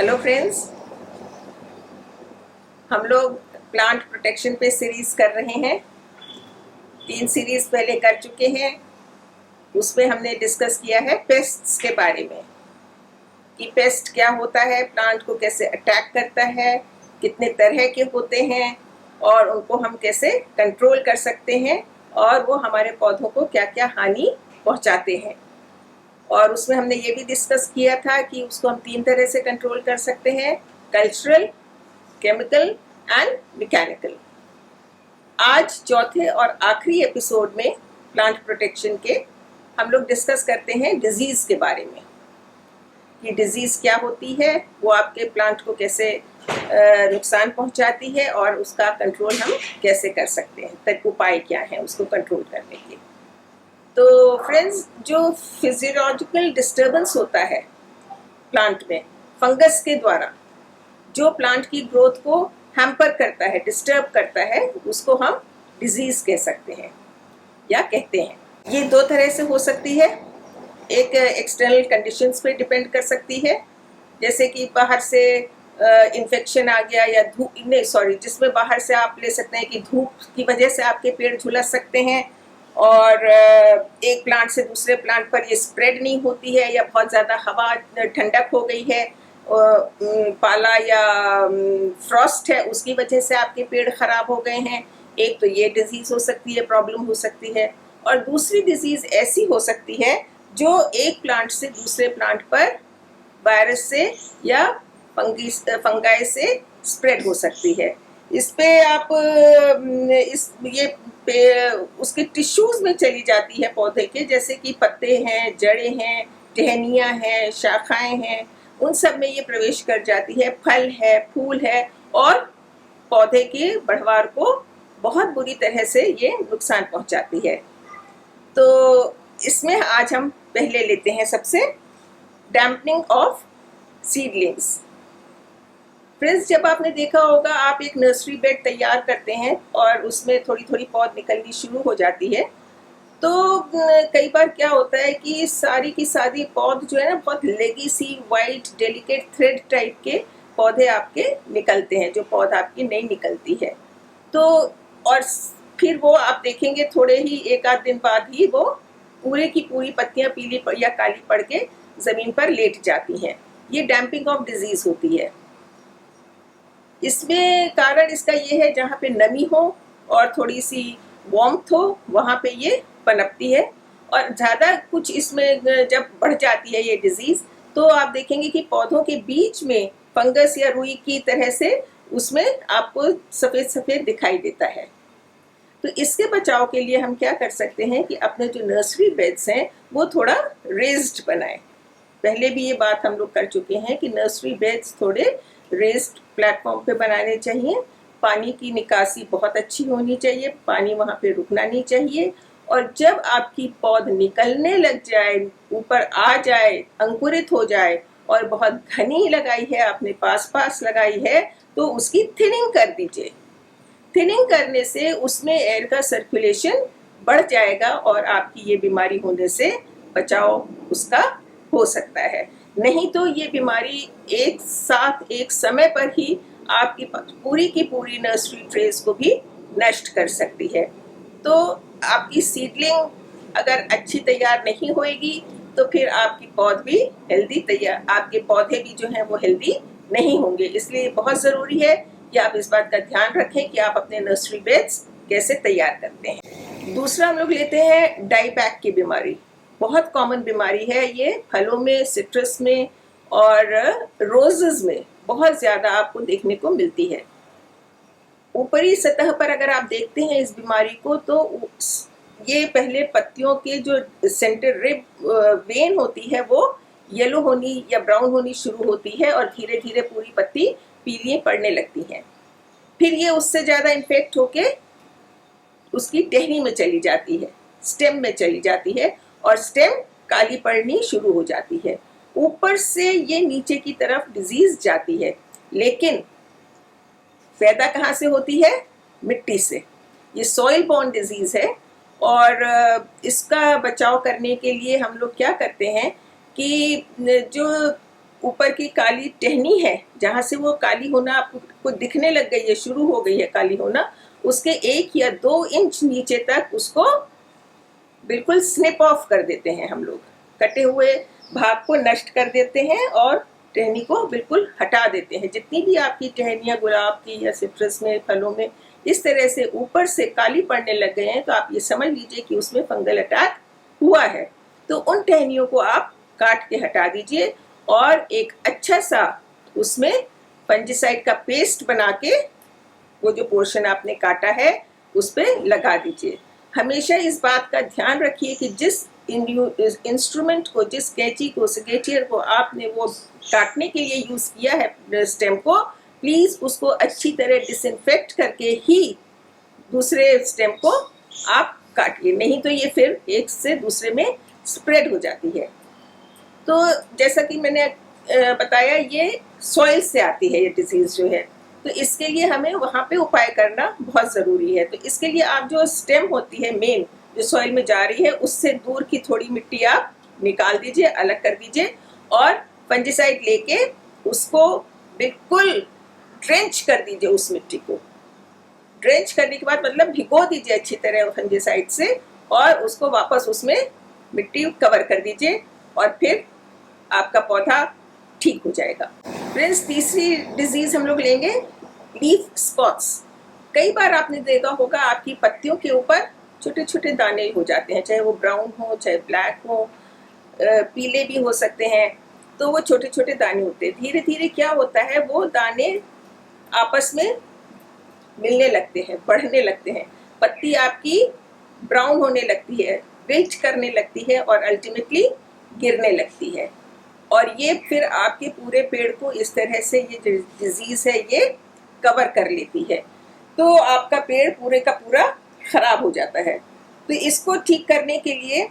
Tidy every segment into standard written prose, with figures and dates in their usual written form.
Hello friends, हम लोग plant protection पे सीरीज कर रहे हैं। 3 सीरीज पहले कर चुके हैं। उसमें हमने डिस्कस किया है पेस्ट्स के बारे में कि पेस्ट क्या होता है, प्लांट को कैसे अटैक करता है, कितने तरह के होते हैं और उनको हम कैसे कंट्रोल कर सकते हैं और वो हमारे पौधों को क्या क्या हानि पहुंचाते हैं। और उसमें हमने ये भी डिस्कस किया था कि उसको हम 3 तरह से कंट्रोल कर सकते हैं: कल्चरल, केमिकल एंड मैकेनिकल। आज चौथे और आखिरी एपिसोड में प्लांट प्रोटेक्शन के हम लोग डिस्कस करते हैं डिजीज के बारे में कि डिजीज क्या होती है, वो आपके प्लांट को कैसे नुकसान पहुंचाती है और उसका कंट्रोल हम कैसे कर सकते हैं, तक उपाय क्या हैं उसको कंट्रोल करने के। तो फ्रेंड्स, जो फिजियोलॉजिकल डिस्टर्बेंस होता है प्लांट में फंगस के द्वारा, जो प्लांट की ग्रोथ को हैम्पर करता है, डिस्टर्ब करता है, उसको हम डिजीज कह सकते हैं या कहते हैं। ये 2 तरह से हो सकती है। एक एक्सटर्नल कंडीशंस पे डिपेंड कर सकती है, जैसे कि बाहर से इन्फेक्शन आ गया या धूप, नहीं सॉरी, जिसमें बाहर से आप ले सकते हैं कि धूप की वजह से आपके पेड़ झुलस सकते हैं और एक प्लांट से दूसरे प्लांट पर ये स्प्रेड नहीं होती है, या बहुत ज़्यादा हवा ठंडक हो गई है, पाला या फ्रॉस्ट है, उसकी वजह से आपके पेड़ खराब हो गए हैं। एक तो ये डिजीज हो सकती है, प्रॉब्लम हो सकती है। और दूसरी डिजीज ऐसी हो सकती है जो एक प्लांट से दूसरे प्लांट पर वायरस से या फंगाई से स्प्रेड हो सकती है। इस पे आप उसके टिश्यूज में चली जाती है पौधे के, जैसे कि पत्ते हैं, जड़ें हैं, टहनियाँ हैं, शाखाएं हैं, उन सब में ये प्रवेश कर जाती है। फल है, फूल है और पौधे के बढ़वार को बहुत बुरी तरह से ये नुकसान पहुंचाती है। तो इसमें आज हम पहले लेते हैं सबसे डैम्पनिंग ऑफ सीडलिंग्स। फ्रेंड्स, जब आपने देखा होगा, आप एक नर्सरी बेड तैयार करते हैं और उसमें थोड़ी थोड़ी पौध निकलनी शुरू हो जाती है, तो कई बार क्या होता है कि सारी की सारी पौध जो है ना, बहुत लेगी सी वाइट डेलिकेट थ्रेड टाइप के पौधे आपके निकलते हैं, जो पौध आपकी नहीं निकलती है। तो और फिर वो आप देखेंगे थोड़े ही एक आध दिन बाद ही वो पूरे की पूरी पत्तियां पीली या काली पड़ के जमीन पर लेट जाती हैं। ये डैम्पिंग ऑफ डिजीज होती है। इसमें कारण इसका ये है, जहाँ पे नमी हो और थोड़ी सी वार्मथ हो, वहाँ पे ये पनपती है। और ज़्यादा कुछ इसमें जब बढ़ जाती है ये डिजीज, तो आप देखेंगे कि पौधों के बीच में फंगस या रुई की तरह से उसमें आपको सफ़ेद सफ़ेद दिखाई देता है। तो इसके बचाव के लिए हम क्या कर सकते हैं कि अपने जो नर्सरी बेड्स हैं वो थोड़ा रेज्ड बनाएं। पहले भी ये बात हम लोग कर चुके हैं कि नर्सरी बेड्स थोड़े रेज्ड प्लेटफॉर्म पे बनाने चाहिए। पानी की निकासी बहुत अच्छी होनी चाहिए, पानी वहाँ पे रुकना नहीं चाहिए। और जब आपकी पौध निकलने लग जाए, ऊपर आ जाए, अंकुरित हो जाए और बहुत घनी लगाई है आपने, पास पास लगाई है, तो उसकी थिनिंग कर दीजिए। थिनिंग करने से उसमें एयर का सर्कुलेशन बढ़ जाएगा और आपकी ये बीमारी होने से बचाव उसका हो सकता है। नहीं तो ये बीमारी एक साथ एक समय पर ही आपकी पूरी की पूरी नर्सरी ट्रेस को भी नष्ट कर सकती है। तो आपकी सीडलिंग अगर अच्छी तैयार नहीं होएगी तो फिर आपकी पौध भी हेल्दी तैयार, आपके पौधे भी जो हैं वो हेल्दी नहीं होंगे। इसलिए बहुत ज़रूरी है कि आप इस बात का ध्यान रखें कि आप अपने नर्सरी बेड्स कैसे तैयार करते हैं। दूसरा हम लोग लेते हैं डाईबैक की बीमारी। बहुत कॉमन बीमारी है ये, फलों में, सिट्रस में और रोजेस में बहुत ज़्यादा आपको देखने को मिलती है। ऊपरी सतह पर अगर आप देखते हैं इस बीमारी को, तो ये पहले पत्तियों के जो सेंटर रिब वेन होती है वो येलो होनी या ब्राउन होनी शुरू होती है और धीरे धीरे पूरी पत्ती पीली पड़ने लगती है। फिर ये उससे ज़्यादा इन्फेक्ट होके उसकी टहनी में चली जाती है, स्टेम में चली जाती है और स्टेम काली पड़नी शुरू हो जाती है। ऊपर से ये नीचे की तरफ डिजीज जाती है, लेकिन पैदा कहाँ से होती है? मिट्टी से। ये सॉइल बॉर्न डिजीज है और इसका बचाव करने के लिए हम लोग क्या करते हैं कि जो ऊपर की काली टहनी है, जहाँ से वो काली होना आपको दिखने लग गई है, शुरू हो गई है काली होना, उसके 1 या 2 इंच नीचे तक उसको बिल्कुल स्निप ऑफ कर देते हैं हम लोग। कटे हुए भाग को नष्ट कर देते हैं और टहनी को बिल्कुल हटा देते हैं। जितनी भी आपकी टहनियाँ गुलाब की या सिट्रस में, फलों में इस तरह से ऊपर से काली पड़ने लग गए हैं, तो आप ये समझ लीजिए कि उसमें फंगल अटैक हुआ है। तो उन टहनियों को आप काट के हटा दीजिए और एक अच्छा सा उसमें फंजीसाइड का पेस्ट बना के वो जो पोर्शन आपने काटा है उस पर लगा दीजिए। हमेशा इस बात का ध्यान रखिए कि जिस इंस्ट्रूमेंट को, जिस कैंची को, सिगेटियर को आपने वो काटने के लिए यूज किया है स्टेम को, प्लीज उसको अच्छी तरह डिसइंफेक्ट करके ही दूसरे स्टेम को आप काटिए, नहीं तो ये फिर एक से दूसरे में स्प्रेड हो जाती है। तो जैसा कि मैंने बताया, ये सॉइल से आती है ये डिजीज जो है, तो इसके लिए हमें वहाँ पे उपाय करना बहुत ज़रूरी है। तो इसके लिए आप जो स्टेम होती है मेन जो सॉइल में जा रही है, उससे दूर की थोड़ी मिट्टी आप निकाल दीजिए, अलग कर दीजिए और फंजीसाइड लेके उसको बिल्कुल ड्रेंच कर दीजिए। उस मिट्टी को ड्रेंच करने के बाद मतलब भिगो दीजिए अच्छी तरह फंजीसाइड से और उसको वापस उसमें मिट्टी कवर कर दीजिए और फिर आपका पौधा ठीक हो जाएगा। फ्रेंड्स, तीसरी डिजीज हम लोग लेंगे लीफ स्पॉट्स। कई बार आपने देखा होगा आपकी पत्तियों के ऊपर छोटे छोटे दाने हो जाते हैं, चाहे वो ब्राउन हो चाहे ब्लैक हो, पीले भी हो सकते हैं। तो वो छोटे छोटे दाने होते हैं, धीरे धीरे क्या होता है वो दाने आपस में मिलने लगते हैं, बढ़ने लगते हैं, पत्ती आपकी ब्राउन होने लगती है, विल्ट करने लगती है और अल्टीमेटली गिरने लगती है। और ये फिर आपके पूरे पेड़ को इस तरह से ये डिजीज है ये कवर कर लेती है, तो आपका पेड़ पूरे का पूरा खराब हो जाता है। तो इसको ठीक करने के लिए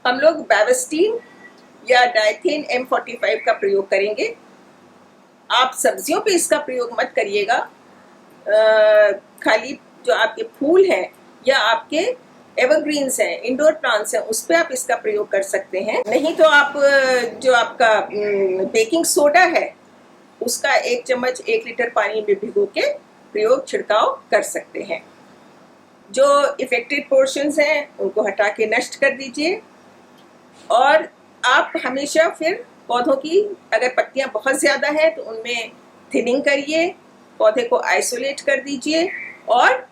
हम लोग बैविस्टीन या डाइथेन M45 का प्रयोग करेंगे। आप सब्जियों पे इसका प्रयोग मत करिएगा, खाली जो आपके फूल हैं या आपके एवरग्रीन्स हैं, इंडोर प्लांट्स हैं, उस पर आप इसका प्रयोग कर सकते हैं। नहीं तो आप जो आपका बेकिंग सोडा है उसका 1 चम्मच 1 लीटर पानी में भिगो के प्रयोग छिड़काव कर सकते हैं। जो इफेक्टेड पोर्शंस हैं उनको हटा के नष्ट कर दीजिए और आप हमेशा फिर पौधों की अगर पत्तियां बहुत ज़्यादा हैं तो उनमें थिनिंग करिए, पौधे को आइसोलेट कर दीजिए और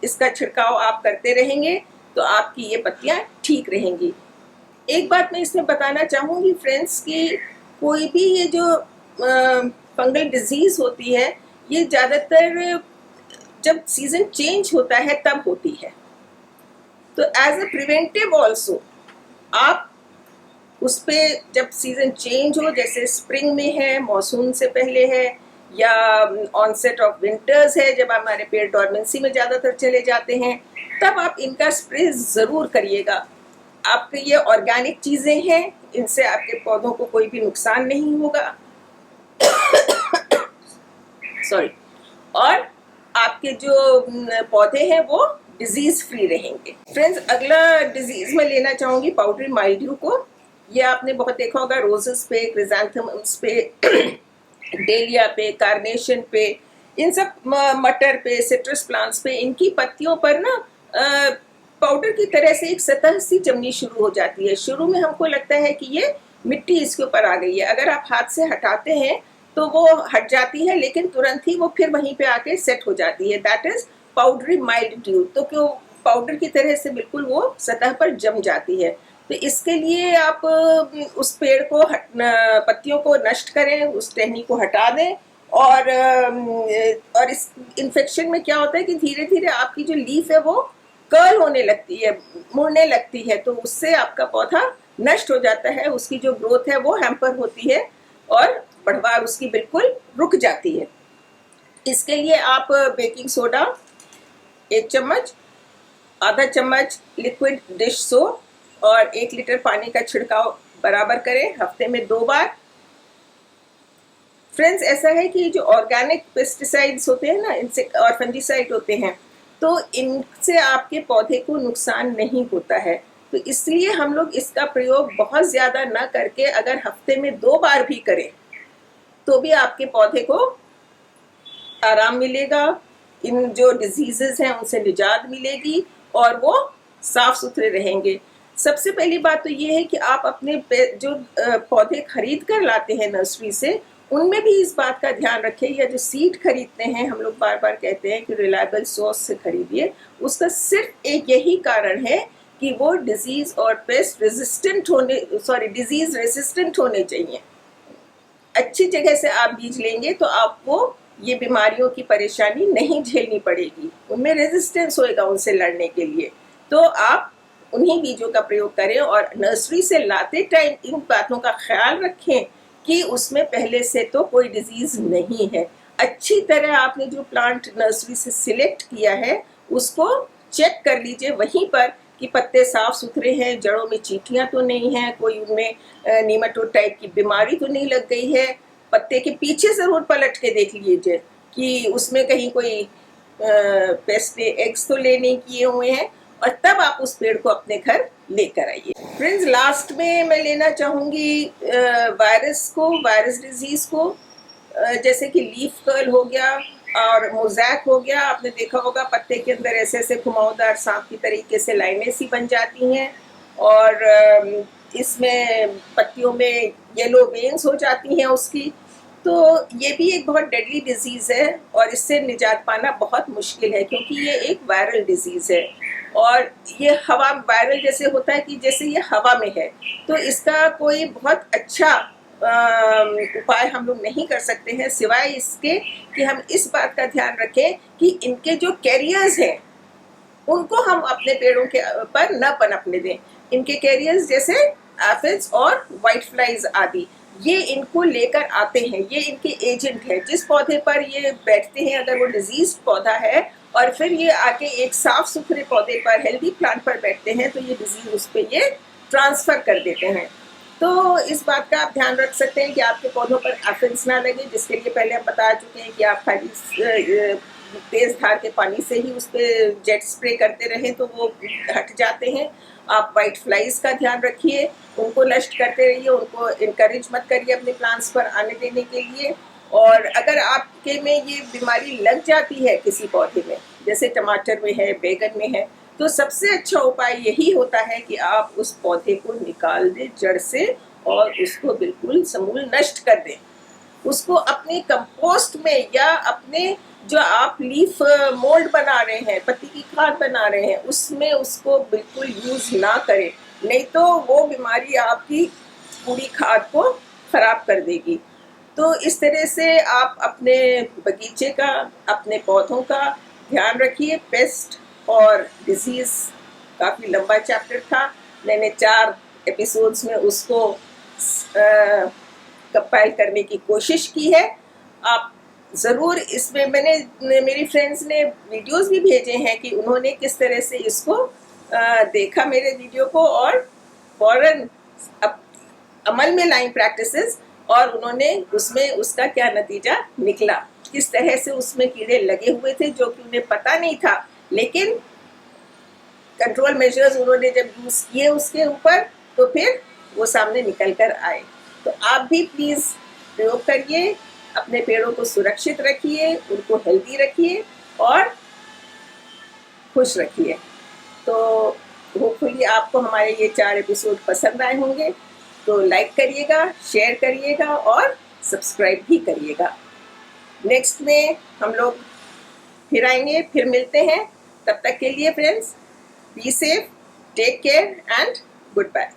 इसका छिड़काव आप करते रहेंगे तो आपकी ये पत्तियां ठीक रहेंगी। एक बात मैं इसमें बताना चाहूँगी फ्रेंड्स कि कोई भी ये जो फंगल डिजीज़ होती है ये ज़्यादातर जब सीज़न चेंज होता है तब होती है। तो एज ए प्रिवेंटिव ऑल्सो आप उस पर जब सीज़न चेंज हो, जैसे स्प्रिंग में है, मॉनसून से पहले है, या ऑनसेट ऑफ विंटर्स है जब हमारे पेड़ डॉर्मेंसी में ज़्यादातर चले जाते हैं, तब आप इनका स्प्रे ज़रूर करिएगा। आपके ये ऑर्गेनिक चीज़ें हैं, इनसे आपके पौधों को कोई भी नुकसान नहीं होगा सॉरी, और आपके जो पौधे हैं वो डिजीज़ फ्री रहेंगे। फ्रेंड्स, अगला डिजीज़ मैं लेना चाहूँगी पाउडरी माइल्ड्यू को। ये आपने बहुत देखा होगा रोजेस पे, क्रिजैंथेमम्स पे, डेलिया पे, कार्नेशन पे, इन सब मटर पे, सिट्रस प्लांट्स पे, इनकी पत्तियों पर ना पाउडर की तरह से एक सतह सी जमनी शुरू हो जाती है। शुरू में हमको लगता है कि ये मिट्टी इसके ऊपर आ गई है, अगर आप हाथ से हटाते हैं तो वो हट जाती है, लेकिन तुरंत ही वो फिर वहीं पे आके सेट हो जाती है। That is powdery mildew. तो क्यों पाउडर की तरह से बिल्कुल वो सतह पर जम जाती है। तो इसके लिए आप उस पेड़ को पत्तियों को नष्ट करें, उस टहनी को हटा दें और इस इन्फेक्शन में क्या होता है कि धीरे धीरे आपकी जो लीफ है वो कर्ल होने लगती है, मुड़ने लगती है, तो उससे आपका पौधा नष्ट हो जाता है, उसकी जो ग्रोथ है वो हैम्पर होती है और बढ़वार उसकी बिल्कुल रुक जाती है। इसके लिए आप बेकिंग सोडा 1 चम्मच, आधा चम्मच लिक्विड डिश सोप और 1 लीटर पानी का छिड़काव बराबर करें हफ्ते में 2 बार। फ्रेंड्स, ऐसा है कि जो ऑर्गेनिक पेस्टिसाइड्स होते हैं ना, इनसे और फंजीसाइड होते हैं, तो इनसे आपके पौधे को नुकसान नहीं होता है। तो इसलिए हम लोग इसका प्रयोग बहुत ज़्यादा न करके अगर हफ्ते में 2 बार भी करें तो भी आपके पौधे को आराम मिलेगा, इन जो डिजीजेस हैं उनसे निजात मिलेगी और वो साफ सुथरे रहेंगे। सबसे पहली बात तो ये है कि आप अपने जो पौधे खरीद कर लाते हैं नर्सरी से, उनमें भी इस बात का ध्यान रखें, या जो सीड खरीदते हैं, हम लोग बार बार कहते हैं कि रिलायबल सोर्स से खरीदिए, उसका सिर्फ एक यही कारण है कि वो डिजीज और पेस्ट रेजिस्टेंट डिजीज रेजिस्टेंट होने चाहिए। अच्छी जगह से आप बीज लेंगे तो आपको ये बीमारियों की परेशानी नहीं झेलनी पड़ेगी, उनमें रेजिस्टेंस होएगा उनसे लड़ने के लिए। तो आप उन्हीं बीजों का प्रयोग करें और नर्सरी से लाते टाइम इन बातों का ख्याल रखें कि उसमें पहले से तो कोई डिजीज नहीं है। अच्छी तरह आपने जो प्लांट नर्सरी से सिलेक्ट किया है उसको चेक कर लीजिए वहीं पर कि पत्ते साफ सुथरे हैं, जड़ों में चींटियां तो नहीं हैं, कोई उनमें नीमाटोड टाइप की बीमारी तो नहीं लग गई है। पत्ते के पीछे जरूर पलट के देख लीजिए कि उसमें कहीं कोई पेस्ट ने एग्स तो ले नहीं किए हुए हैं, और तब आप उस पेड़ को अपने घर लेकर आइए। फ्रेंड्स, लास्ट में मैं लेना चाहूँगी वायरस डिजीज़ को, जैसे कि लीफ कर्ल हो गया और मोज़ैक हो गया। आपने देखा होगा पत्ते के अंदर ऐसे ऐसे घुमावदार सांप की तरीके से लाइनें सी बन जाती हैं, और इसमें पत्तियों में येलो वेन्स हो जाती हैं उसकी। तो ये भी एक बहुत डेडली डिजीज़ है और इससे निजात पाना बहुत मुश्किल है, क्योंकि ये एक वायरल डिजीज़ है और ये हवा वायरल जैसे होता है कि जैसे ये हवा में है। तो इसका कोई बहुत अच्छा उपाय हम लोग नहीं कर सकते हैं, सिवाय इसके कि हम इस बात का ध्यान रखें कि इनके जो कैरियर्स हैं उनको हम अपने पेड़ों के पर न पनपने दें। इनके कैरियर्स जैसे एफिड्स और वाइट फ्लाइज आदि, ये इनको लेकर आते हैं, ये इनके एजेंट है। जिस पौधे पर ये बैठते हैं, अगर वो डिजीज पौधा है और फिर ये आके एक साफ सुथरे पौधे पर, हेल्दी प्लांट पर बैठते हैं, तो ये डिजीज उस पर ये ट्रांसफर कर देते हैं। तो इस बात का आप ध्यान रख सकते हैं कि आपके पौधों पर एफिड्स ना लगे, जिसके लिए पहले हम बता चुके हैं कि आप खाली तेज धार के पानी से ही उस पर जेट स्प्रे करते रहें तो वो हट जाते हैं। आप वाइट फ्लाइज का ध्यान रखिए, उनको नष्ट करते रहिए, उनको इनकरेज मत करिए अपने प्लांट्स पर आने देने के लिए। और अगर आपके में ये बीमारी लग जाती है किसी पौधे में, जैसे टमाटर में है, बैगन में है, तो सबसे अच्छा उपाय यही होता है कि आप उस पौधे को निकाल दें जड़ से और उसको बिल्कुल समूल नष्ट कर दें। उसको अपने कंपोस्ट में या अपने जो आप लीफ मोल्ड बना रहे हैं, पत्ती की खाद बना रहे हैं, उसमें उसको बिल्कुल यूज ना करें, नहीं तो वो बीमारी आपकी पूरी खाद को खराब कर देगी। तो इस तरह से आप अपने बगीचे का, अपने पौधों का ध्यान रखिए। पेस्ट और डिजीज काफ़ी लंबा चैप्टर था, मैंने 4 एपिसोड्स में उसको कंपाइल करने की कोशिश की है। आप ज़रूर इसमें, मेरी फ्रेंड्स ने वीडियोस भी भेजे हैं कि उन्होंने किस तरह से इसको देखा मेरे वीडियो को और फौरन अमल में लाई प्रैक्टिसेस, और उन्होंने उसमें उसका क्या नतीजा निकला, किस तरह से उसमें कीड़े लगे हुए थे जो कि उन्हें पता नहीं था, लेकिन कंट्रोल मेजर्स उन्होंने जब यूज़ किए उसके ऊपर तो फिर वो सामने निकल कर आए। तो आप भी प्लीज़ प्रयोग करिए, अपने पेड़ों को सुरक्षित रखिए, उनको हेल्दी रखिए और खुश रखिए। तो होपफुली आपको हमारे ये 4 एपिसोड पसंद आए होंगे, तो लाइक करिएगा, शेयर करिएगा और सब्सक्राइब भी करिएगा। नेक्स्ट में हम लोग फिर आएंगे, फिर मिलते हैं। तब तक के लिए friends, be safe, take care and good bye.